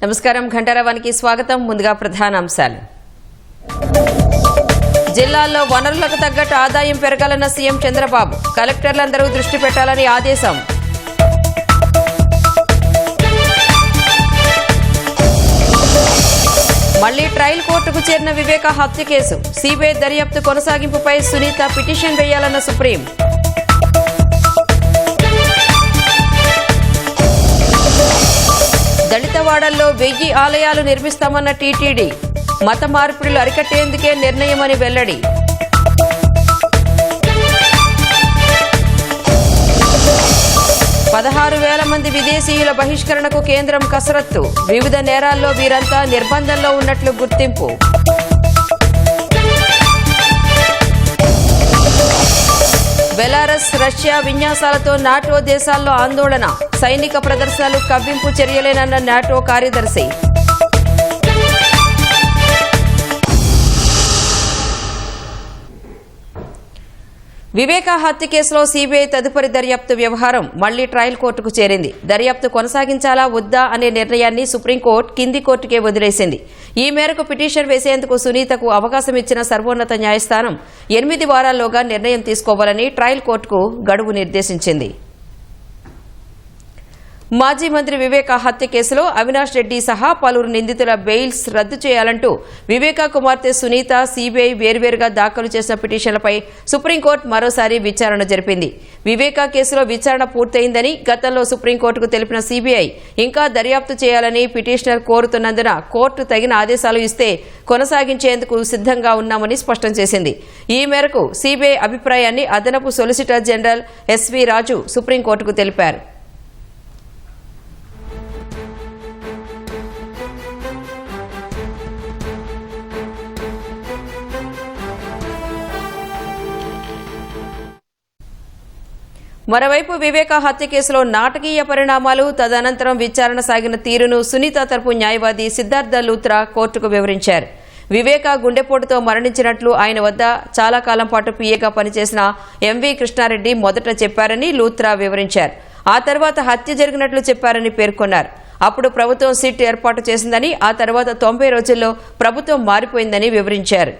నమస్కారం, ఘంటారావానికి స్వాగతం. ముందుగా ప్రధాన అంశాలు. జిల్లాల్లో వనరులకు తగ్గట్టు ఆదాయం పెరగాలన్న సీఎం చంద్రబాబు. కలెక్టర్లందరూ దృష్టి పెట్టాలని ఆదేశం. మళ్లీ ట్రయల్ కోర్టుకు చేరిన వివేక హత్య కేసు. సిబిఐ దర్యాప్తు కొనసాగింపుపై సునీత పిటిషన్ వేయాలన్న సుప్రీం. దళితవాడల్లో 1000 ఆలయాలు నిర్మిస్తామన్న టీటీడీ. మత మార్పిడులు అరికట్టేందుకే నిర్ణయమని వెల్లడి. ,16,000 మంది విదేశీయుల బహిష్కరణకు కేంద్రం కసరత్తు. వివిధ నేరాల్లో వీరంతా నిర్బంధంలో ఉన్నట్లు గుర్తింపు. బెలారస్, రష్యా విన్యాసాలతో నాటో దేశాల్లో ఆందోళన. సైనిక ప్రదర్శనలు కవ్వింపు చర్యలేనన్న నాటో కార్యదర్శి. వివేక హత్య కేసులో సిబిఐ తదుపరి దర్యాప్తు వ్యవహారం మళ్లీ ట్రయల్ కోర్టుకు చేరింది. దర్యాప్తు కొనసాగించాలా వద్దా అనే నిర్ణయాన్ని సుప్రీంకోర్టు కింది కోర్టుకే వదిలేసింది. ఈ మేరకు పిటిషన్ వేసేందుకు సునీతకు అవకాశం ఇచ్చిన సర్వోన్నత న్యాయస్థానం 8 వారాల్లోగా నిర్ణయం తీసుకోవాలని ట్రయల్ కోర్టుకు గడువు నిర్దేశించింది. మాజీ మంత్రి వివేక హత్య కేసులో అవినాష్ రెడ్డి సహా పలువురు నిందితుల బెయిల్స్ రద్దు చేయాలంటూ వివేక కుమార్తె సునీత, సిబిఐ వేర్వేరుగా దాఖలు చేసిన పిటిషన్లపై సుప్రీంకోర్టు మరోసారి విచారణ జరిపింది. వివేక కేసులో విచారణ పూర్తయిందని గతంలో సుప్రీంకోర్టుకు తెలిపిన సిబిఐ ఇంకా దర్యాప్తు చేయాలని పిటిషనర్ కోరుతున్నందున కోర్టు తగిన ఆదేశాలు ఇస్తే కొనసాగించేందుకు సిద్ధంగా ఉన్నామని స్పష్టం చేసింది. ఈ మేరకు సిబిఐ అభిప్రాయాన్ని అదనపు సొలిసిటర్ జనరల్ ఎస్వి రాజు సుప్రీంకోర్టుకు తెలిపారు. మరోవైపు వివేక హత్య కేసులో నాటకీయ పరిణామాలు, తదనంతరం విచారణ సాగిన తీరును సునీత తరపు న్యాయవాది సిద్ధార్థ లూత్రా కోర్టుకు వివరించారు. వివేక గుండెపోటుతో మరణించినట్లు ఆయన వద్ద చాలా కాలం పాటు పీఏగా పనిచేసిన ఎంవి కృష్ణారెడ్డి మొదట చెప్పారని లూత్రా వివరించారు. ఆ తర్వాత హత్య జరిగినట్లు చెప్పారని పేర్కొన్నారు. అప్పుడు ప్రభుత్వం సిట్ ఏర్పాటు చేసిందని, ఆ తర్వాత 90 రోజుల్లో ప్రభుత్వం మారిపోయిందని వివరించారు.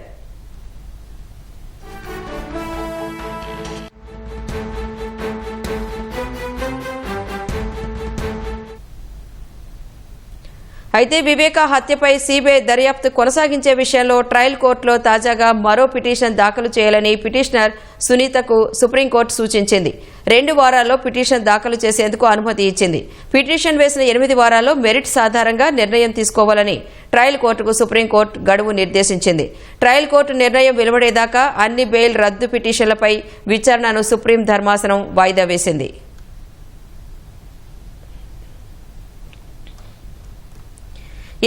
అయితే వివేక హత్యపై సిబిఐ దర్యాప్తు కొనసాగించే విషయంలో ట్రయల్ కోర్టులో తాజాగా మరో పిటిషన్ దాఖలు చేయాలని పిటిషనర్ సునీతకు సుప్రీంకోర్టు సూచించింది. 2 వారాల్లో పిటిషన్ దాఖలు చేసేందుకు అనుమతి ఇచ్చింది. పిటిషన్ వేసిన 8 వారాల్లో మెరిట్స్ ఆధారంగా నిర్ణయం తీసుకోవాలని ట్రయల్ కోర్టుకు సుప్రీంకోర్టు గడువు నిర్దేశించింది. ట్రయల్ కోర్టు నిర్ణయం వెలువడేదాకా అన్ని బెయిల్ రద్దు పిటిషన్లపై విచారణను సుప్రీం ధర్మాసనం వాయిదా వేసింది.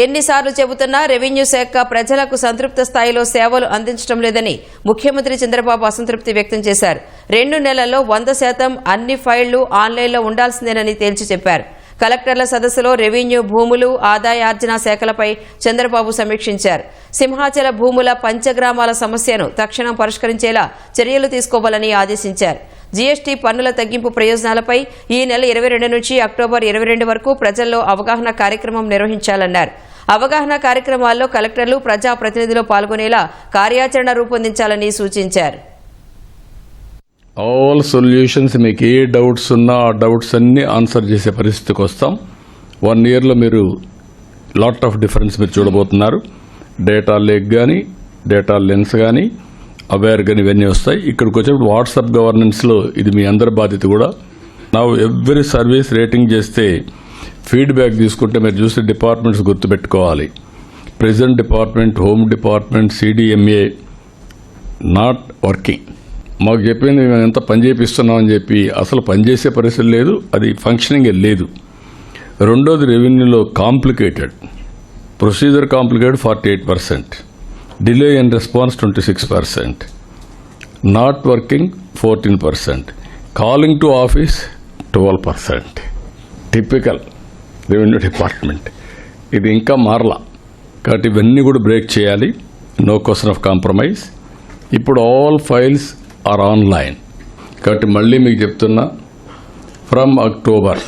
ఎన్నిసార్లు చెబుతున్నా రెవెన్యూ శాఖ ప్రజలకు సంతృప్త స్థాయిలో సేవలు అందించడం లేదని ముఖ్యమంత్రి చంద్రబాబు అసంతృప్తి వ్యక్తం చేశారు. 2 నెలల్లో 100% అన్ని ఫైళ్లు ఆన్లైన్లో ఉండాల్సిందేనని తేల్చి చెప్పారు. కలెక్టర్ల సదస్సులో రెవెన్యూ, భూములు, ఆదాయార్జన శాఖలపై చంద్రబాబు సమీక్షించారు. సింహాచల భూముల పంచగ్రామాల సమస్యను తక్షణం పరిష్కరించేలా చర్యలు తీసుకోవాలని ఆదేశించారు. జీఎస్టీ పన్నుల తగ్గింపు ప్రయోజనాలపై ఈ నెల 22 నుంచి అక్టోబర్ 22 వరకు ప్రజల్లో అవగాహన కార్యక్రమం నిర్వహించాలన్నారు. అవగాహన కార్యక్రమాల్లో కలెక్టర్లు, ప్రజాప్రతినిధులు పాల్గొనేలా కార్యాచరణ రూపొందించాలని సూచించారు. ఆల్ సొల్యూషన్స్, మీకు ఏ డౌట్స్ ఉన్నా ఆ డౌట్స్ అన్ని ఆన్సర్ చేసే పరిస్థితికి వస్తాం. 1 ఇయర్లో మీరు లాట్ ఆఫ్ డిఫరెన్స్ మీరు చూడబోతున్నారు. డేటా లేక్ కానీ, డేటా లెన్స్ కానీ, అవేర్ కానీ ఇవన్నీ వస్తాయి. ఇక్కడికి వచ్చేప్పుడు వాట్సాప్ గవర్నెన్స్లో ఇది మీ అందరి బాధ్యత కూడా. నా ఎవ్రీ సర్వీస్ రేటింగ్ చేస్తే ఫీడ్బ్యాక్ తీసుకుంటే మీరు చూసే డిపార్ట్మెంట్స్ గుర్తుపెట్టుకోవాలి. Present department, home department, CDMA not working. మాకు చెప్పింది మేము ఎంత పని చేపిస్తున్నామని చెప్పి అసలు పనిచేసే పరిస్థితి లేదు, అది ఫంక్షనింగే లేదు. రెండోది రెవెన్యూలో complicated procedure, complicated 48%, delay in response 26%, not working 14%, calling to office 12%. Typical revenue department. ఇది ఇంకా మారలా కాబట్టి ఇవన్నీ కూడా బ్రేక్ చేయాలి. No question of compromise. ఇప్పుడు ఆల్ ఫైల్స్ ఆర్ ఆన్లైన్ కాబట్టి మళ్ళీ మీకు చెప్తున్నా, ఫ్రమ్ అక్టోబర్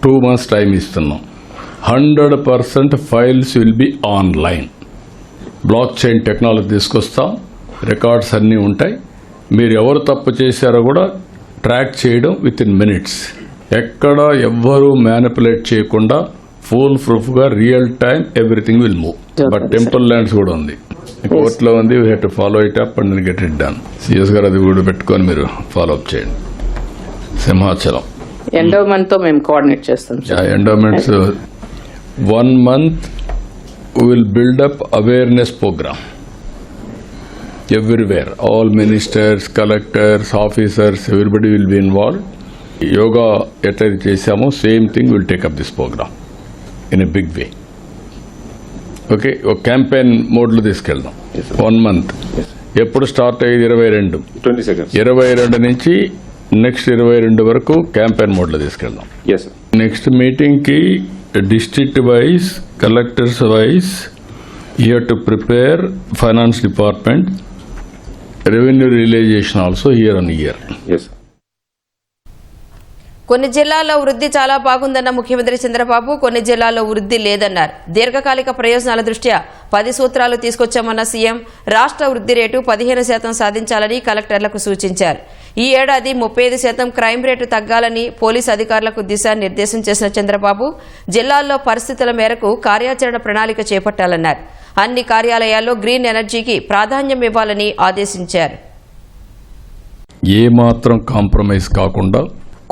2 months టైం ఇస్తున్నాం. 100% files will be online. Block chain technology తీసుకొస్తాం, రికార్డ్స్ అన్నీ ఉంటాయి. మీరు ఎవరు తప్పు చేశారో కూడా ట్రాక్ చేయడం విత్ ఇన్ మినిట్స్. ఎక్కడ ఎవ్వరూ మ్యానిపులేట్ చేయకుండా ఫుల్ ప్రూఫ్గా real time everything will move. But temple lands కూడా ఉంది, కోర్టులో ఉంది. We have to follow it up and get it done. CS గారు అది కూడా పెట్టుకొని మీరు ఫాలో అప్ చేయండి. సింహాచలం ఎండోమెంట్ తో మేము కోఆర్డినేట్ చేస్తాం. Endowments 1 month will build up awareness programme everywhere. All ministers, collectors, officers, everybody will be involved. Yoga ఎట్లయితే చేసామో same thing will take up this programme in a big way. Okay, ఒక campaign మోడ్లో తీసుకెళ్దాం. 1 month. ఎప్పుడు start అయ్యేది? 22 నుంచి next 22 వరకు campaign మోడ్లో తీసుకెళ్దాం. నెక్స్ట్ మీటింగ్కి district wise, collectors wise you have to prepare finance department, revenue realization also year on year. Yes. కొన్ని జిల్లాల్లో వృద్ధి చాలా బాగుందన్న ముఖ్యమంత్రి చంద్రబాబు, కొన్ని జిల్లాల్లో వృద్ధి లేదన్నారు. దీర్ఘకాలిక ప్రయోజనాల దృష్ట్యా 10 సూత్రాలు తీసుకొచ్చామన్న సీఎం రాష్ట్ర వృద్ధి రేటు 15% సాధించాలని కలెక్టర్లకు సూచించారు. ఈ ఏడాది 35% క్రైమ్ రేటు తగ్గాలని పోలీసు అధికారులకు దిశానిర్దేశం చేసిన చంద్రబాబు జిల్లాల్లో పరిస్థితుల మేరకు కార్యాచరణ ప్రణాళిక చేపట్టాలన్నారు. అన్ని కార్యాలయాల్లో గ్రీన్ ఎనర్జీకి ప్రాధాన్యం ఇవ్వాలని ఆదేశించారు. ఏమాత్రం కాంప్రమైజ్ కాకుండా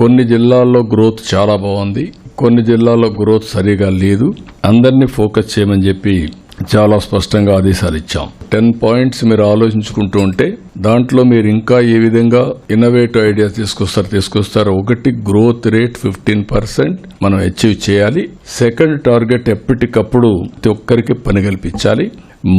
కొన్ని జిల్లాల్లో గ్రోత్ చాలా బాగుంది, కొన్ని జిల్లాల్లో గ్రోత్ సరిగా లేదు, అందరినీ ఫోకస్ చేయమని చెప్పి చాలా స్పష్టంగా ఆదేశాలు ఇచ్చాం. 10 points మీరు ఆలోచించుకుంటూ ఉంటే దాంట్లో మీరు ఇంకా ఏ విధంగా ఇన్నోవేటివ్ ఐడియాస్ తీసుకొస్తారు. ఒకటి, గ్రోత్ రేట్ 15% మనం అచీవ్ చేయాలి. సెకండ్ టార్గెట్, ఎప్పటికప్పుడు ప్రతి ఒక్కరికి పని కల్పించాలి.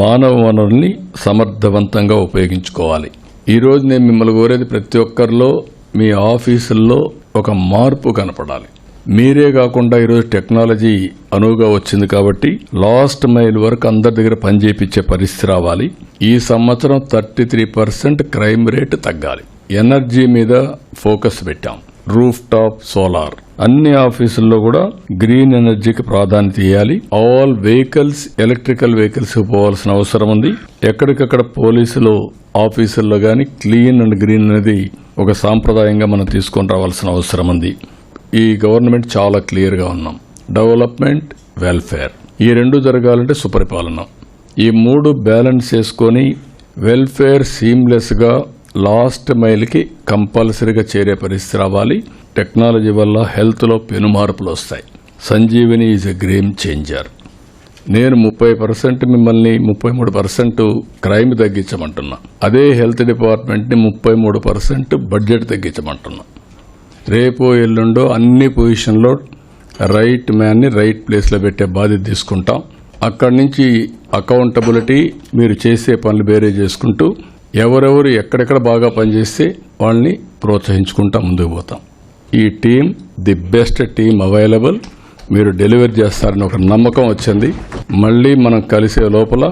మానవ వనరుల్ని సమర్థవంతంగా ఉపయోగించుకోవాలి. ఈ రోజు నేను మిమ్మల్ని కోరేది, ప్రతి ఒక్కరిలో మీ ఆఫీసుల్లో ఒక మార్పు కనపడాలి. మీరే కాకుండా ఈరోజు టెక్నాలజీ అనువుగా వచ్చింది కాబట్టి లాస్ట్ మైల్ వరకు అందరి దగ్గర పని చేయించే పరిస్థితి రావాలి. ఈ సంవత్సరం 33% క్రైమ్ రేట్ తగ్గాలి. ఎనర్జీ మీద ఫోకస్ పెట్టాం. రూఫ్ టాప్ సోలార్ అన్ని ఆఫీసుల్లో కూడా గ్రీన్ ఎనర్జీకి ప్రాధాన్యత ఇవ్వాలి. ఆల్ వెహికల్స్ ఎలక్ట్రికల్ వెహికల్స్ పోవాల్సిన అవసరం ఉంది. ఎక్కడికక్కడ పోలీసులు ఆఫీసుల్లో గాని క్లీన్ అండ్ గ్రీన్ అనేది ఒక సాంప్రదాయంగా మనం తీసుకొని రావాల్సిన అవసరం ఉంది. ఈ గవర్నమెంట్ చాలా క్లియర్గా ఉన్నాం. డెవలప్మెంట్, వెల్ఫేర్, ఈ రెండు జరగాలంటే సుపరిపాలన. ఈ మూడు బ్యాలెన్స్ చేసుకొని వెల్ఫేర్ సీమ్లెస్గా లాస్ట్ మైల్కి కంపల్సరీగా చేరే పరిస్థితి రావాలి. టెక్నాలజీ వల్ల హెల్త్లో పెను మార్పులు వస్తాయి. Sanjeevani is a game changer. నేను 30% మిమ్మల్ని 33% క్రైమ్ తగ్గించమంటున్నా. అదే హెల్త్ డిపార్ట్మెంట్ని 33% బడ్జెట్ తగ్గించమంటున్నా. రేపో ఎల్లుండో అన్ని పొజిషన్లో రైట్ మ్యాన్ని రైట్ ప్లేస్లో పెట్టే బాధ్యత తీసుకుంటాం. అక్కడి నుంచి అకౌంటబిలిటీ, మీరు చేసే పనులు వేరే చేసుకుంటూ ఎవరెవరు ఎక్కడెక్కడ బాగా పనిచేస్తే వాళ్ళని ప్రోత్సహించుకుంటా ముందుకు పోతాం. ఈ team the best team available. మీరు డెలివరీ చేస్తారని ఒక నమ్మకం వచ్చింది. మళ్లీ మనం కలిసే లోపల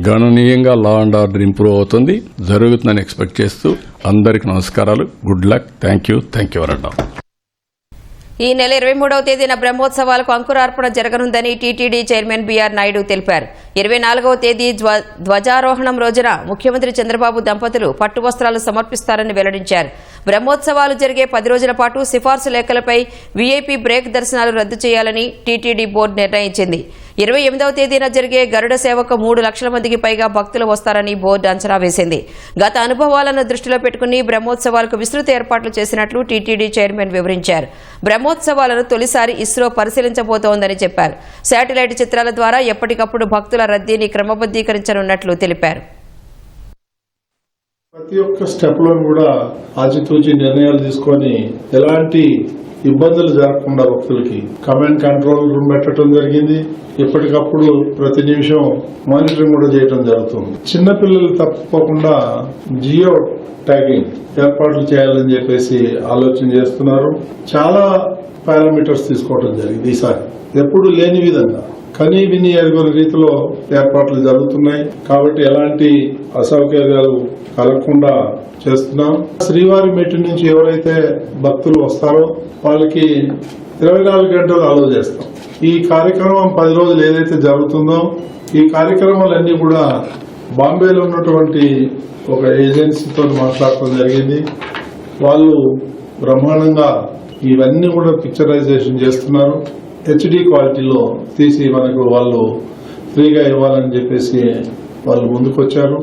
గణనీయంగా లా అండ్ ఆర్డర్ ఇంప్రూవ్ అవుతుంది, జరుగుతుందని ఎక్స్పెక్ట్ చేస్తూ అందరికి నమస్కారాలు. Good luck. థ్యాంక్ యూ అనండి. ఈ నెల 23వ తేదీన బ్రహ్మోత్సవాలకు అంకురార్పణ జరగనుందని టీటీడీ చైర్మన్ బీఆర్ నాయుడు తెలిపారు. 24వ తేదీ ధ్వజారోహణం రోజున ముఖ్యమంత్రి చంద్రబాబు దంపతులు పట్టు వస్త్రాలు సమర్పిస్తారని వెల్లడించారు. బ్రహ్మోత్సవాలు జరిగే 10 రోజుల పాటు సిఫార్సు లేఖలపై వీఐపీ బ్రేక్ దర్శనాలు రద్దు చేయాలని టీటీడీ బోర్డు నిర్ణయించింది. 28వ తేదీన జరిగే గరుడ సేవకు 3 లక్షల మందికి పైగా భక్తులు వస్తారని బోర్డు అంచనా వేసింది. గత అనుభవాలను దృష్టిలో పెట్టుకుని బ్రహ్మోత్సవాలకు విస్తృత ఏర్పాట్లు చేసినట్లు టీటీడీ చైర్మన్ వివరించారు. బ్రహ్మోత్సవాలను తొలిసారి ఇస్రో పరిశీలించబోతోందని చెప్పారు. శాటిలైట్ చిత్రాల ద్వారా ఎప్పటికప్పుడు భక్తుల రద్దీని క్రమబద్దీకరించనున్నట్లు తెలిపారు. ప్రతి ఒక్క స్టెప్ లో కూడా ఆచితూచి నిర్ణయాలు తీసుకొని ఎలాంటి ఇబ్బందులు జరగకుండా భక్తులకి కమాండ్ కంట్రోల్ రూమ్ పెట్టడం జరిగింది. ఎప్పటికప్పుడు ప్రతి నిమిషం మానిటరింగ్ కూడా చేయడం జరుగుతుంది. చిన్నపిల్లలు తప్పకుండా జియో ట్యాగింగ్ ఏర్పాట్లు చేయాలని చెప్పేసి ఆలోచన చేస్తున్నారు. చాలా పారామీటర్స్ తీసుకోవడం జరిగింది. ఈసారి ఎప్పుడు లేని విధంగా కనీ విని ఎరుగని రీతిలో ఏర్పాట్లు జరుగుతున్నాయి. కాబట్టి ఎలాంటి అసౌకర్యాలు కలగకుండా చేస్తున్నాం. శ్రీవారి మెట్టు నుంచి ఎవరైతే భక్తులు వస్తారో వాళ్ళకి 24 గంటలు అలౌ చేస్తాం. ఈ కార్యక్రమం 10 రోజులు ఏదైతే జరుగుతుందో ఈ కార్యక్రమాలన్నీ కూడా బాంబేలో ఉన్నటువంటి ఒక ఏజెన్సీతో మాట్లాడటం జరిగింది. వాళ్ళు బ్రహ్మాండంగా ఇవన్నీ కూడా పిక్చరైజేషన్ చేస్తున్నారు. హెచ్డి క్వాలిటీలో తీసి మనకు వాళ్ళు ఫ్రీగా ఇవ్వాలని చెప్పేసి వాళ్ళు ముందుకొచ్చారు.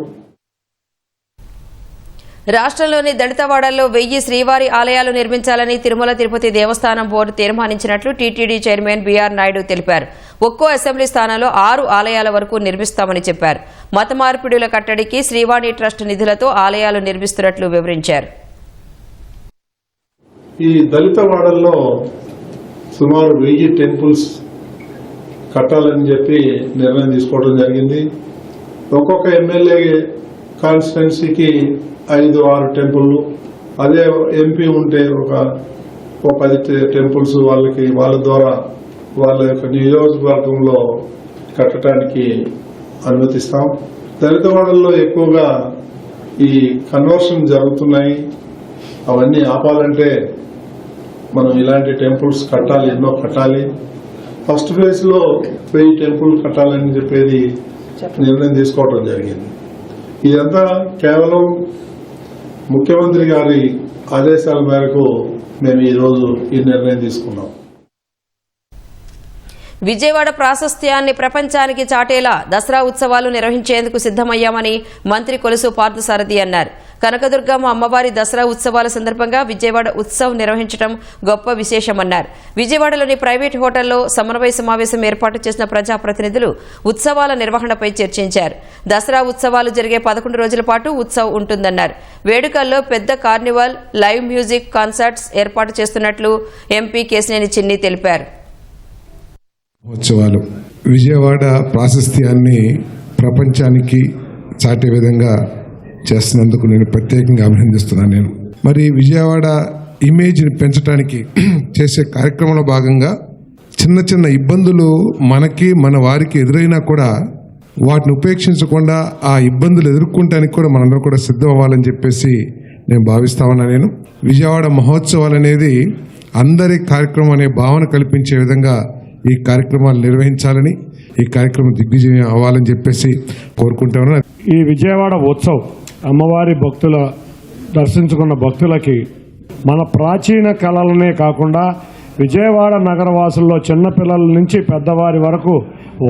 రాష్ట్రంలోని దళితవాడల్లో 1000 శ్రీవారి ఆలయాలు నిర్మించాలని తిరుమల తిరుపతి దేవస్థానం బోర్డు తీర్మానించినట్లు టీటీడీ చైర్మన్ బీఆర్ నాయుడు తెలిపారు. ఒక్కో అసెంబ్లీ స్థానంలో 6 ఆలయాల వరకు నిర్మిస్తామని చెప్పారు. మత మార్పిడుల కట్టడికి శ్రీవాణి ట్రస్ట్ నిధులతో ఆలయాలు నిర్మిస్తున్నట్లు వివరించారు. ఈ దళితవాడల్లో సుమారు 1000 టెంపుల్స్ కట్టాలని చెప్పి నిర్ణయం తీసుకోవడం జరిగింది. ఒక్కొక్క ఎమ్మెల్యే కాన్స్టిట్యున్సీకి 5-6 టెంపుల్లు, అదే ఎంపీ ఉంటే ఒక 10 టెంపుల్స్ వాళ్ళ ద్వారా వాళ్ళ యొక్క నియోజకవర్గంలో కట్టడానికి అనుమతిస్తాం. దళితవాడల్లో ఎక్కువగా ఈ కన్వర్షన్ జరుగుతున్నాయి. అవన్నీ ఆపాలంటే మనం ఇలాంటి టెంపుల్స్ కట్టాలి, ఎన్నో కట్టాలి. ఫస్ట్ ఫేజ్ లో 1000 టెంపుల్ కట్టాలని చెప్పేది నిర్ణయం తీసుకోవడం జరిగింది. ఇదంతా కేవలం ముఖ్యమంత్రి గారి ఆదేశాల మేరకు మేము ఈరోజు ఈ నిర్ణయం తీసుకున్నాం. విజయవాడ ప్రాశస్త్యాన్ని ప్రపంచానికి చాటేలా దసరా ఉత్సవాలు నిర్వహించేందుకు సిద్దమయ్యామని మంత్రి కొలుసు పార్థసారథి అన్నారు. కనకదుర్గమ్మ అమ్మవారి దసరా ఉత్సవాల సందర్భంగా విజయవాడ ఉత్సవ్ నిర్వహించడం గొప్ప విశేషమన్నారు. విజయవాడలోని ప్రైవేట్ హోటల్లో సమన్వయ సమావేశం ఏర్పాటు చేసిన ప్రజాప్రతినిధులు ఉత్సవాల నిర్వహణపై చర్చించారు. దసరా ఉత్సవాలు జరిగే 11 రోజుల పాటు ఉత్సవ్ ఉంటుందన్నారు. వేడుకల్లో పెద్ద కార్నివాల్, లైవ్ మ్యూజిక్, కాన్సర్ట్స్ ఏర్పాటు చేస్తున్నట్లు ఎంపీ కేశినేని చిన్ని తెలిపారు. ఉత్సవాలు విజయవాడ ప్రాశస్త్యాన్ని ప్రపంచానికి చాటే విధంగా చేస్తున్నందుకు నేను ప్రత్యేకంగా అభినందిస్తున్నాను. మరి విజయవాడ ఇమేజ్ని పెంచడానికి చేసే కార్యక్రమంలో భాగంగా చిన్న చిన్న ఇబ్బందులు మనకి మన వారికి ఎదురైనా కూడా వాటిని ఉపేక్షించకుండా ఆ ఇబ్బందులు ఎదుర్కొంటానికి కూడా మనందరూ కూడా సిద్ధం అవ్వాలని చెప్పేసి నేను భావిస్తా ఉన్నా. నేను విజయవాడ మహోత్సవాలు అనేది అందరి కార్యక్రమం అనే భావన కల్పించే విధంగా ఈ కార్యక్రమాలు నిర్వహించాలని, ఈ కార్యక్రమం దిగ్విజయం అవ్వాలని చెప్పేసి కోరుకుంటా ఉన్నాను. ఈ విజయవాడ ఉత్సవ్ అమ్మవారి భక్తుల దర్శించుకున్న భక్తులకి మన ప్రాచీన కళలనే కాకుండా విజయవాడ నగరవాసుల్లో చిన్నపిల్లల నుంచి పెద్దవారి వరకు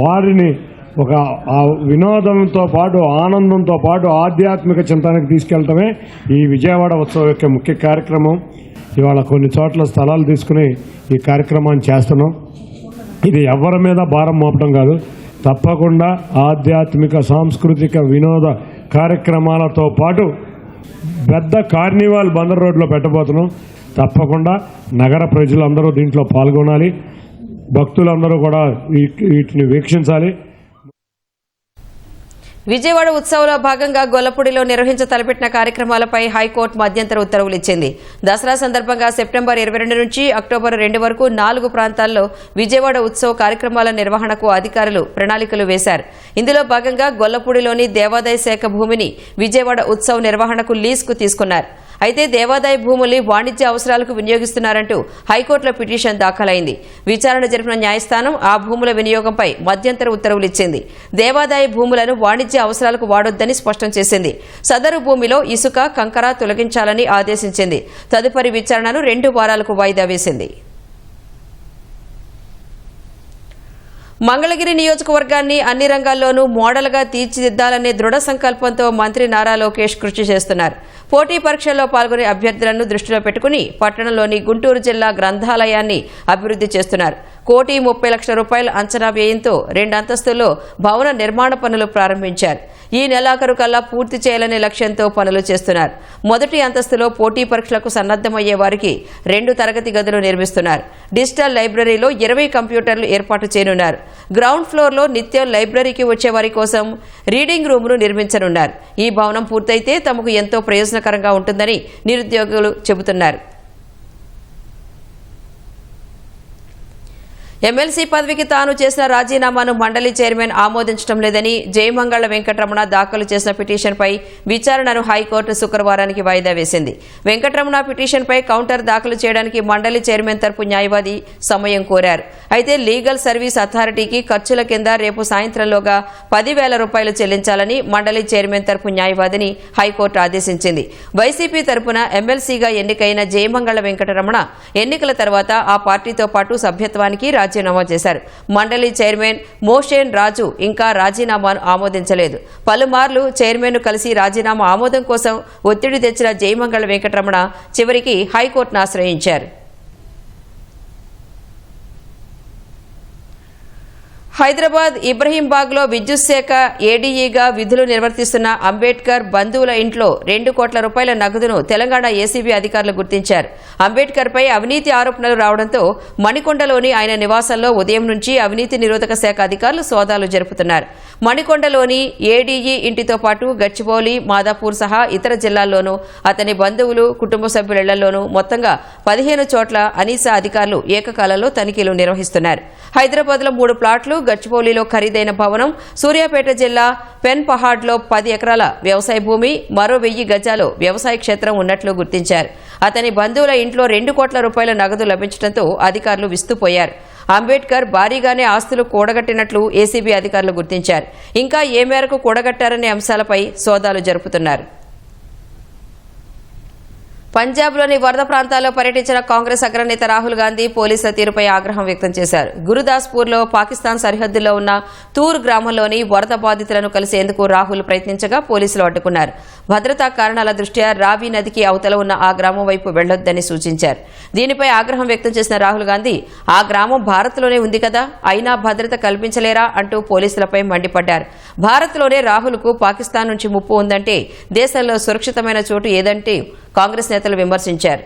వారిని ఒక వినోదంతో పాటు ఆనందంతో పాటు ఆధ్యాత్మిక చింతనకు తీసుకెళ్లటమే ఈ విజయవాడ ఉత్సవం యొక్క ముఖ్య కార్యక్రమం. ఇవాళ కొన్ని చోట్ల స్థలాలు తీసుకుని ఈ కార్యక్రమాన్ని చేస్తున్నాం. ఇది ఎవరి మీద భారం మోపడం కాదు, తప్పకుండా ఆధ్యాత్మిక సాంస్కృతిక వినోద కార్యక్రమాలతో పాటు పెద్ద కార్నివాల్ బందర్ రోడ్లో పెట్టబోతున్నాం. తప్పకుండా నగర ప్రజలందరూ దీంట్లో పాల్గొనాలి, భక్తులందరూ కూడా వీటిని వీక్షించాలి. విజయవాడ ఉత్సవంలో భాగంగా గొల్లపూడిలో నిర్వహించ తలపెట్టిన కార్యక్రమాలపై హైకోర్టు మధ్యంతర ఉత్తర్వులు ఇచ్చింది. దసరా సందర్భంగా సెప్టెంబర్ 22 నుంచి అక్టోబర్ 2 వరకు 4 ప్రాంతాల్లో విజయవాడ ఉత్సవ కార్యక్రమాల నిర్వహణకు అధికారులు ప్రణాళికలు వేశారు. ఇందులో భాగంగా గొల్లపూడిలోని దేవాదాయ శాఖ భూమిని విజయవాడ ఉత్సవ నిర్వహణకు లీజుకు తీసుకున్నారు. అయితే దేవాదాయ భూముల్ని వాణిజ్య అవసరాలకు వినియోగిస్తున్నారంటూ హైకోర్టులో పిటిషన్ దాఖలైంది. విచారణ జరిపిన న్యాయస్థానం ఆ భూముల వినియోగంపై మధ్యంతర ఉత్తర్వులు ఇచ్చింది. దేవాదాయ భూములను వాణిజ్య అవసరాలకు వాడొద్దని స్పష్టం చేసింది. సదరు భూమిలో ఇసుక, కంకర తొలగించాలని ఆదేశించింది. తదుపరి విచారణను 2 వారాలకు వాయిదా వేసింది. మంగళగిరి నియోజకవర్గాన్ని అన్ని రంగాల్లోనూ మోడల్గా తీర్చిదిద్దాలనే దృఢ సంకల్పంతో మంత్రి నారా లోకేష్ కృషి చేస్తున్నారు. పోటీ పరీక్షల్లో పాల్గొనే అభ్యర్థులను దృష్టిలో పెట్టుకుని పట్టణంలోని గుంటూరు జిల్లా గ్రంథాలయాన్ని అభివృద్ధి చేస్తున్నారు. 1,30,00,000 రూపాయల అంచనా వ్యయంతో 2 అంతస్తుల్లో భవన నిర్మాణ పనులు ప్రారంభించారు. ఈ నెలాఖరు కల్లా పూర్తి చేయాలనే లక్ష్యంతో పనులు చేస్తున్నారు. మొదటి అంతస్తులో పోటీ పరీక్షలకు సన్నద్దమయ్యే వారికి 2 తరగతి గదులు నిర్మిస్తున్నారు. డిజిటల్ లైబ్రరీలో 20 కంప్యూటర్లు ఏర్పాటు చేయనున్నారు. గ్రౌండ్ ఫ్లోర్లో నిత్యం లైబ్రరీకి వచ్చే వారి కోసం రీడింగ్ రూమ్ను నిర్మించనున్నారు. ఈ భవనం పూర్తయితే తమకు ఎంతో ప్రయోజనకరంగా ఉంటుందని నిరుద్యోగులు చెబుతున్నారు. ఎమ్మెల్సీ పదవికి తాను చేసిన రాజీనామాను మండలి చైర్మన్ ఆమోదించడం లేదని జయమంగళ వెంకటరమణ దాఖలు చేసిన పిటిషన్పై విచారణను హైకోర్టు శుక్రవారానికి వాయిదా వేసింది. వెంకటరమణ పిటిషన్పై కౌంటర్ దాఖలు చేయడానికి మండలి చైర్మన్ తరపు న్యాయవాది సమయం కోరారు. అయితే లీగల్ సర్వీస్ అథారిటీకి ఖర్చుల కింద రేపు సాయంత్రంలోగా 10,000 రూపాయలు చెల్లించాలని మండలి చైర్మన్ తరపు న్యాయవాదిని హైకోర్టు ఆదేశించింది. వైసీపీ తరపున ఎమ్మెల్సీగా ఎన్నికైన జయమంగళ వెంకటరమణ ఎన్నికల తర్వాత ఆ పార్టీతో పాటు సభ్యత్వానికి రాజీనామా చేశారు. మండలి చైర్మన్ మోషేన్ రాజు ఇంకా రాజీనామాను ఆమోదించలేదు. పలుమార్లు చైర్మన్ను కలిసి రాజీనామా ఆమోదం కోసం ఒత్తిడి తెచ్చిన జయమంగళ వెంకటరమణ చివరికి హైకోర్టును ఆశ్రయించారు. హైదరాబాద్ ఇబ్రహీంబాగ్లో విద్యుత్ శాఖ ఏడీఈగా విధులు నిర్వర్తిస్తున్న అంబేద్కర్ బంధువుల ఇంట్లో 2 కోట్ల రూపాయల నగదును తెలంగాణ ఏసీబీ అధికారులు గుర్తించారు. అంబేద్కర్పై అవినీతి ఆరోపణలు రావడంతో మణికొండలోని ఆయన నివాసంలో ఉదయం నుంచి అవినీతి నిరోధక శాఖ అధికారులు సోదాలు జరుపుతున్నారు. మణికొండలోని ఏడీఈ ఇంటితో పాటు గచ్చిబౌలి, మాదాపూర్ సహా ఇతర జిల్లాల్లోనూ అతని బంధువులు, కుటుంబ సభ్యుల ఇళ్లలోనూ మొత్తంగా 15 చోట్ల అనీసా అధికారులు ఏకకాలంలో తనిఖీలు నిర్వహిస్తున్నారు. హైదరాబాద్లో 3 ప్లాట్లు, గచ్చిబౌలిలో ఖరీదైన భవనం, సూర్యాపేట జిల్లా పెన్ పహాడ్లో 10 ఎకరాల వ్యవసాయ భూమి, మరో 1000 గజాలు వ్యవసాయ క్షేత్రం ఉన్నట్లు గుర్తించారు. అతని బంధువుల ఇంట్లో 2 కోట్ల రూపాయల నగదు లభించడంతో అధికారులు విస్తుపోయారు. అంబేద్కర్ భారీగానే ఆస్తులు కూడగట్టినట్లు ఏసీబీ అధికారులు గుర్తించారు. ఇంకా ఏ మేరకు కూడగట్టారనే అంశాలపై సోదాలు జరుపుతున్నారు. పంజాబ్లోని వరద ప్రాంతాల్లో పర్యటించిన కాంగ్రెస్ అగ్రనేత రాహుల్ గాంధీ పోలీసుల తీరుపై ఆగ్రహం వ్యక్తం చేశారు. గురుదాస్పూర్లో పాకిస్తాన్ సరిహద్దుల్లో ఉన్న తూర్ గ్రామంలోని వరద బాధితులను కలిసేందుకు రాహుల్ ప్రయత్నించగా పోలీసులు అడ్డుకున్నారు. భద్రతా కారణాల దృష్ట్యా రావి నదికి అవతల ఉన్న ఆ గ్రామం వైపు వెళ్లొద్దని సూచించారు. దీనిపై ఆగ్రహం వ్యక్తం చేసిన రాహుల్ గాంధీ ఆ గ్రామం భారత్లోనే ఉంది కదా, అయినా భద్రత కల్పించలేరా అంటూ పోలీసులపై మండిపడ్డారు. భారత్లోనే రాహుల్కు పాకిస్తాన్ నుంచి ముప్పు ఉందంటే దేశంలో సురక్షితమైన చోటు ఏదంటే కాంగ్రెస్ నేతలు విమర్శించారు.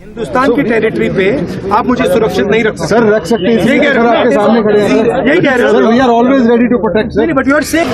हिंदुस्तान की टेरिटरी पे आप मुझे सुरक्षित नहीं रख सकते। सर रख सकते हैं, यही कह रहे हो, आपके सामने खड़े हैं यही कह रहे हो। Sir, we are always ready to protect sir. But you are safe.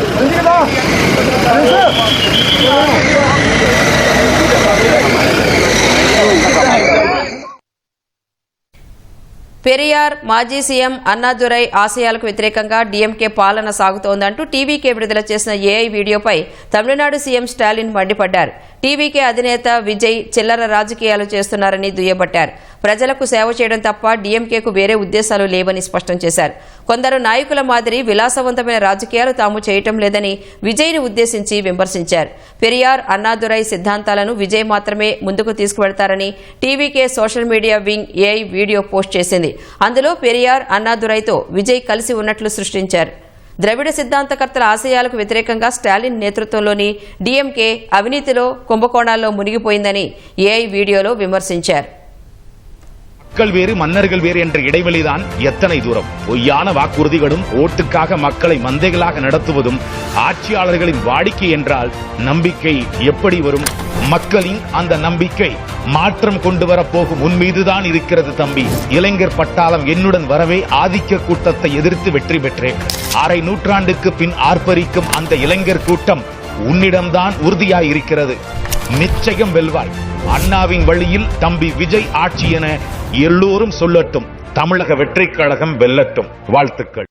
Periyar మాజీ సీఎం అన్నాదురై ఆశయాలకు వ్యతిరేకంగా డీఎంకే పాలన సాగుతోందంటూ టీవీకే విడుదల చేసిన ఏఐ వీడియోపై తమిళనాడు సీఎం స్టాలిన్ మండిపడ్డారు. టీవీకే అధినేత విజయ్ చిల్లర రాజకీయాలు చేస్తున్నారని దుయ్యబట్టారు. ప్రజలకు సేవ చేయడం తప్ప డీఎంకేకు వేరే ఉద్దేశాలు లేవని స్పష్టం చేశారు. కొందరు నాయకుల మాదిరి విలాసవంతమైన రాజకీయాలు తాము చేయటం లేదని విజయ్ని ఉద్దేశించి విమర్శించారు. పెరియార్, అన్నాదురై సిద్ధాంతాలను విజయ్ మాత్రమే ముందుకు తీసుకువెడతారని TVK social media wing AI video post చేసింది. అందులో పెరియార్, అన్నాదురైతో విజయ్ కలిసి ఉన్నట్లు సృష్టించారు. ద్రవిడ సిద్ధాంతకర్తల ఆశయాలకు వ్యతిరేకంగా స్టాలిన్ నేతృత్వంలోని డీఎంకే అవినీతిలో, కుంభకోణాల్లో మునిగిపోయిందని ఏఐ వీడియోలో విమర్శించారు. மக்கள் வேறு மன்னர்கள் வேறு என்ற இடைவெளிதான் எத்தனை தூரம். பொய்யான வாக்குறுதிகளும் ஓட்டுக்காக மக்களை மந்தைகளாக நடத்துவதும் ஆட்சியாளர்களின் வாடிக்கை என்றால் நம்பிக்கை எப்படி வரும்? மக்களின் அந்த நம்பிக்கை மாற்றம் கொண்டு வரப்போகும் உன்மீதுதான் இருக்கிறது தம்பி. இளைஞர் பட்டாளம் என்னுடன் வரவே ஆதிக்க கூட்டத்தை எதிர்த்து வெற்றி பெற்றேன். அரை நூற்றாண்டுக்கு பின் ஆர்ப்பரிக்கும் அந்த இளைஞர் கூட்டம் உன்னிடம்தான் உறுதியாயிருக்கிறது. நிச்சயம் வெல்வாய். அண்ணாவின் வழியில் தம்பி விஜய் ஆட்சி என எல்லோரும் சொல்லட்டும். தமிழக வெற்றிக் கழகம் வெல்லட்டும். வாழ்த்துக்கள்.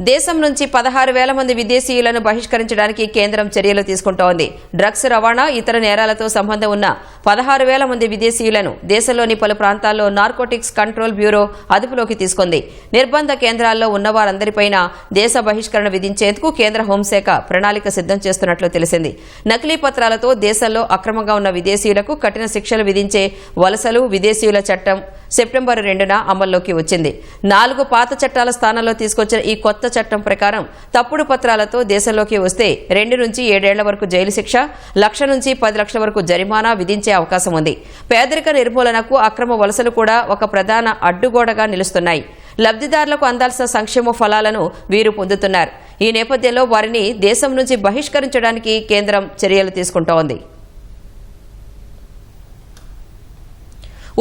దేశం నుంచి 16,000 మంది విదేశీయులను బహిష్కరించడానికి కేంద్రం చర్యలు తీసుకుంటోంది. డ్రగ్స్ రవాణా, ఇతర నేరాలతో సంబంధం ఉన్న 16,000 మంది విదేశీయులను దేశంలోని పలు ప్రాంతాల్లో నార్కోటిక్స్ కంట్రోల్ బ్యూరో అదుపులోకి తీసుకుంది. నిర్బంధ కేంద్రాల్లో ఉన్నవారందరిపైన దేశ బహిష్కరణ విధించేందుకు కేంద్ర హోంశాఖ ప్రణాళిక సిద్ధం చేస్తున్నట్లు తెలిసింది. నకిలీ పత్రాలతో దేశంలో అక్రమంగా ఉన్న విదేశీయులకు కఠిన శిక్షలు విధించే వలసలు విదేశీయుల చట్టం సెప్టెంబర్ 2న అమల్లోకి వచ్చింది. 4 పాత చట్టాల స్థానంలో తీసుకొచ్చిన ఈ కొత్త చట్టం ప్రకారం తప్పుడు పత్రాలతో దేశంలోకి వస్తే 2 నుంచి 7 ఏళ్ల వరకు జైలు శిక్ష, 1,00,000 నుంచి 10 లక్షల వరకు జరిమానా విధించే అవకాశం ఉంది. పేదరిక నిర్మూలనకు అక్రమ వలసలు కూడా ఒక ప్రధాన అడ్డుగోడగా నిలుస్తున్నాయి. లబ్ధిదారులకు అందాల్సిన సంక్షేమ ఫలాలను వీరు పొందుతున్నారు. ఈ నేపథ్యంలో వారిని దేశం నుంచి బహిష్కరించడానికి కేంద్రం చర్యలు తీసుకుంటోంది.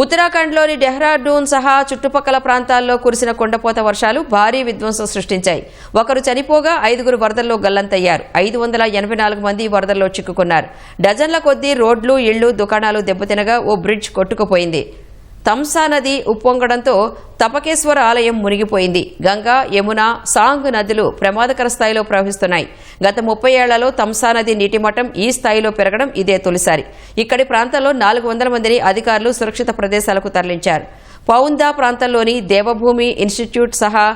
ఉత్తరాఖండ్లోని డెహ్రాడూన్ సహా చుట్టుపక్కల ప్రాంతాల్లో కురిసిన కుండపోత వర్షాలు భారీ విధ్వంసం సృష్టించాయి. ఒకరు చనిపోగా 5గురు వరదల్లో గల్లంతయ్యారు. 584 మంది వరదల్లో చిక్కుకున్నారు. డజన్ల కొద్దీ రోడ్లు, ఇళ్లు, దుకాణాలు దెబ్బతినగా ఓ బ్రిడ్జ్ కొట్టుకుపోయింది. తంసా నది ఉప్పొంగడంతో తపకేశ్వర ఆలయం మునిగిపోయింది. గంగా, యమున, సాంగ్ నదులు ప్రమాదకర స్థాయిలో ప్రవహిస్తున్నాయి. గత 30 ఏళ్లలో తంసా నది నీటి మట్టం ఈ స్థాయిలో పెరగడం ఇదే తొలిసారి. ఇక్కడి ప్రాంతంలో 400 మందిని అధికారులు సురక్షిత ప్రదేశాలకు తరలించారు. పౌందా ప్రాంతంలోని దేవభూమి ఇన్స్టిట్యూట్ సహా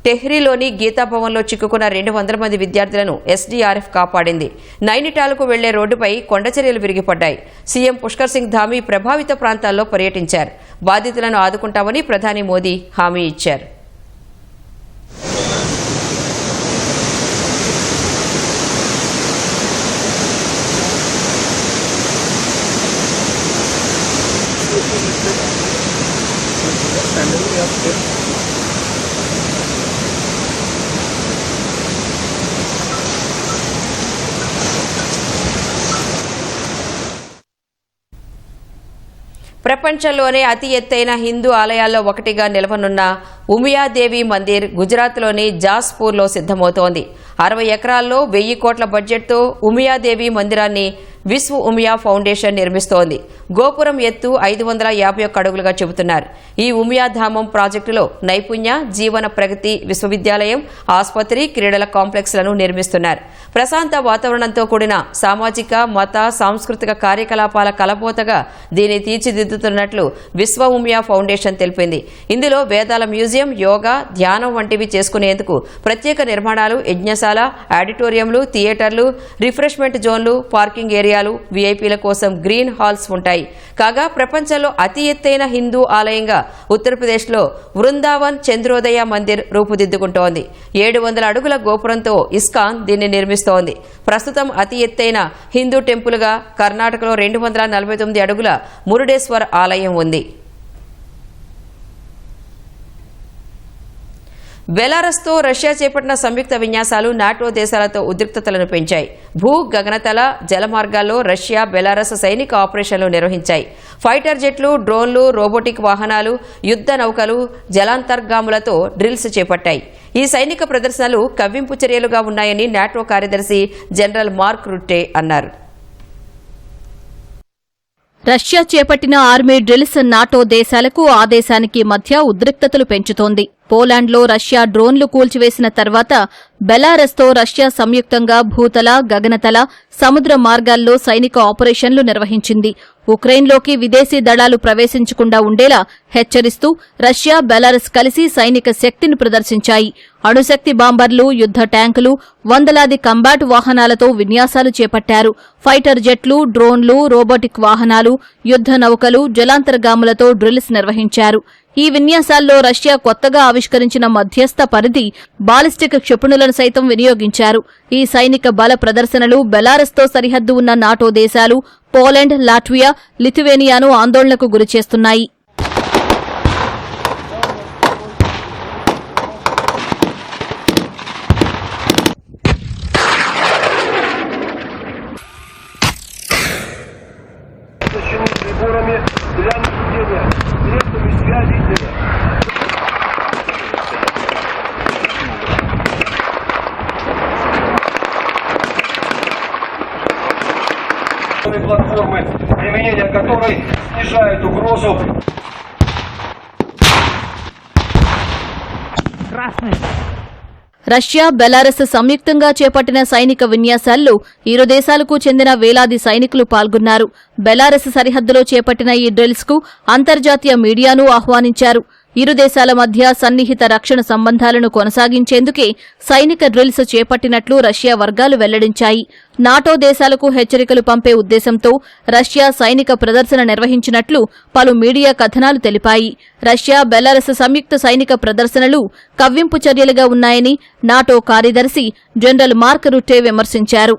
టెహ్రీలోని గీతాభవన్లో చిక్కుకున్న 200 మంది విద్యార్థులను ఎస్డీఆర్ఎఫ్ కాపాడింది. నైనిటాల్కు వెళ్లే రోడ్డుపై కొండచర్యలు విరిగిపడ్డాయి. సీఎం పుష్కర్ సింగ్ ధామీ ప్రభావిత ప్రాంతాల్లో పర్యటించారు. బాధితులను ఆదుకుంటామని ప్రధాని మోదీ హామీ ఇచ్చారు. ప్రపంచంలోనే అతి ఎత్తైన హిందూ ఆలయాల్లో ఒకటిగా నిలవనున్న ఉమియాదేవి మందిర్ గుజరాత్లోని జాస్పూర్లో సిద్ధమవుతోంది. 60 ఎకరాల్లో 1000 కోట్ల బడ్జెట్తో ఉమియాదేవి మందిరాన్ని విశ్వ ఉమియా ఫౌండేషన్ నిర్మిస్తోంది. గోపురం ఎత్తు 551 అడుగులుగా చెబుతున్నారు. ఈ ఉమియాధామం ప్రాజెక్టులో నైపుణ్య, జీవన ప్రగతి విశ్వవిద్యాలయం, ఆసుపత్రి, క్రీడల కాంప్లెక్స్లను నిర్మిస్తున్నారు. ప్రశాంత వాతావరణంతో కూడిన సామాజిక, మత, సాంస్కృతిక కార్యకలాపాల కలబోతగా దీన్ని తీర్చిదిద్దుతున్నట్లు విశ్వ ఉమియా ఫౌండేషన్ తెలిపింది. ఇందులో వేదాల మ్యూజియం, యోగా, ధ్యానం వంటివి చేసుకునేందుకు ప్రత్యేక నిర్మాణాలు, యజ్ఞశాల, ఆడిటోరియంలు, థియేటర్లు, రిఫ్రెష్మెంట్ జోన్లు, పార్కింగ్ ఏరియాలు, వీఐపీల కోసం గ్రీన్ హాల్స్ ఉంటాయి. కాగా ప్రపంచంలో అతి ఎత్తైన హిందూ ఆలయంగా ఉత్తరప్రదేశ్లో వృందావన్ చంద్రోదయ మందిర్ రూపుదిద్దుకుంటోంది. 700 అడుగుల గోపురంతో ఇస్కాన్ దీన్ని నిర్మిస్తోంది. ప్రస్తుతం అతి ఎత్తైన హిందూ టెంపుల్గా కర్ణాటకలో 249 అడుగుల మురుడేశ్వర్ ఆలయం ఉంది. బెలారస్తో రష్యా చేపట్టిన సంయుక్త విన్యాసాలు నాటో దేశాలతో ఉద్రిక్తతలను పెంచాయి. భూ, గగనతల, జల మార్గాల్లో రష్యా, బెలారస్ సైనిక ఆపరేషన్లు నిర్వహించాయి. ఫైటర్ జెట్లు, డ్రోన్లు, రోబోటిక్ వాహనాలు, యుద్ధ నౌకలు, జలాంతర్గాములతో డ్రిల్స్ చేపట్టాయి. ఈ సైనిక ప్రదర్శనలు కవ్వింపు చర్యలుగా ఉన్నాయని నాటో కార్యదర్శి జనరల్ మార్క్ రుట్టే అన్నారు. రష్యా చేపట్టిన ఆర్మీ డ్రిల్స్ నాటో దేశాలకు, ఆ దేశానికి మధ్య ఉద్రిక్తతలు పెంచుతోంది. పోలాండ్లో రష్యా డ్రోన్లు కూల్చివేసిన తర్వాత బెలారస్తో రష్యా సంయుక్తంగా భూతల, గగనతల, సముద్ర మార్గాల్లో సైనిక ఆపరేషన్లు నిర్వహించింది. ఉక్రెయిన్లోకి విదేశీ దళాలు ప్రవేశించకుండా ఉండేలా హెచ్చరిస్తూ రష్యా, బెలారస్ కలిసి సైనిక శక్తిని ప్రదర్శించాయి. అణుశక్తి బాంబర్లు, యుద్ధ ట్యాంకులు, వందలాది కంబాట్ వాహనాలతో విన్యాసాలు చేపట్టారు. ఫైటర్ జెట్లు, డ్రోన్లు, రోబోటిక్ వాహనాలు, యుద్ధ నౌకలు, జలాంతర్గాములతో డ్రిల్స్ నిర్వహించారు. ఈ విన్యాసాల్లో రష్యా కొత్తగా ఆవిష్కరించిన మధ్యస్థ పరిధి బాలిస్టిక్ క్షిపణులను సైతం వినియోగించారు. ఈ సైనిక బల ప్రదర్శనలు బెలారస్తో సరిహద్దు ఉన్న నాటో దేశాలు పోలాండ్, లాట్వియా, లిథువేనియాను ఆందోళనకు గురిచేస్తున్నాయి. платформы, применение которой снижает угрозу. రష్యా, బెలారస్ సంయుక్తంగా చేపట్టిన సైనిక విన్యాసాల్లో ఇరు దేశాలకు చెందిన వేలాది సైనికులు పాల్గొన్నారు. బెలారస్ సరిహద్దులో చేపట్టిన ఈ డ్రిల్స్ కు అంతర్జాతీయ మీడియాను ఆహ్వానించారు. ఇరు దేశాల మధ్య సన్నిహిత రక్షణ సంబంధాలను కొనసాగించేందుకే సైనిక డ్రిల్స్ చేపట్టినట్లు రష్యా వర్గాలు వెల్లడించాయి. నాటో దేశాలకు హెచ్చరికలు పంపే ఉద్దేశంతో రష్యా సైనిక ప్రదర్శన నిర్వహించినట్లు పలు మీడియా కథనాలు తెలిపాయి. రష్యా, బెలారస్ సంయుక్త సైనిక ప్రదర్శనలు కవ్వింపు చర్యలుగా ఉన్నాయని నాటో కార్యదర్శి జనరల్ మార్క్ రుట్టే విమర్శించారు.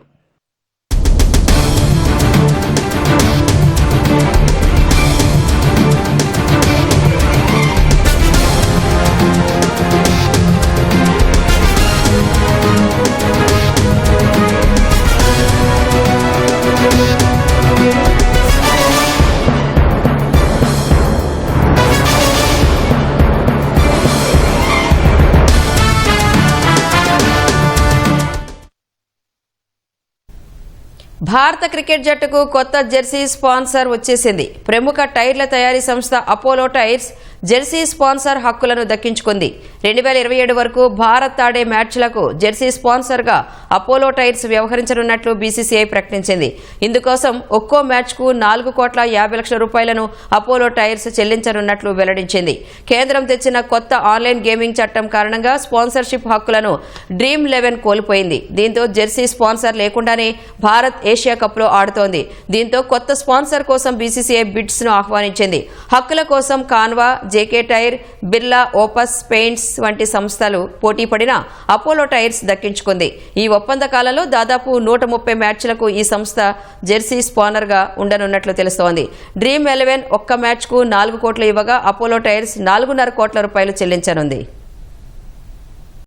భారత క్రికెట్ జట్టుకు కొత్త జెర్సీ స్పాన్సర్ వచ్చేసింది. ప్రముఖ టైర్ల తయారీ సంస్థ అపోలో టైర్స్ జెర్సీ స్పాన్సర్ హక్కులను దక్కించుకుంది. 2027 వరకు భారత్ ఆడే మ్యాచ్లకు జెర్సీ స్పాన్సర్గా అపోలో టైర్స్ వ్యవహరించనున్నట్లు బీసీసీఐ ప్రకటించింది. ఇందుకోసం ఒక్కో మ్యాచ్కు 4,50,00,000 రూపాయలను అపోలో టైర్స్ చెల్లించనున్నట్లు వెల్లడించింది. కేంద్రం తెచ్చిన కొత్త ఆన్లైన్ గేమింగ్ చట్టం కారణంగా స్పాన్సర్షిప్ హక్కులను డ్రీమ్ 11 కోల్పోయింది. దీంతో జెర్సీ స్పాన్సర్ లేకుండానే భారత్ ఏషియా కప్లో ఆడుతోంది. దీంతో కొత్త స్పాన్సర్ కోసం బీసీసీఐ బిడ్స్ ను ఆహ్వానించింది. హక్కుల కోసం Canva, JK Tyre, Birla Opus paints వంటి సంస్థలు పోటీ పడినా అపోలో టైర్స్ దక్కించుకుంది. ఈ ఒప్పంద కాలంలో దాదాపు 130 మ్యాచ్లకు ఈ సంస్థ జెర్సీ స్పానర్గా ఉండనున్నట్లు తెలుస్తోంది. డ్రీమ్ 11 ఒక్క మ్యాచ్కు 4 కోట్లు ఇవ్వగా అపోలో టైర్స్ 4,5 కోట్ల రూపాయలు చెల్లించనుంది.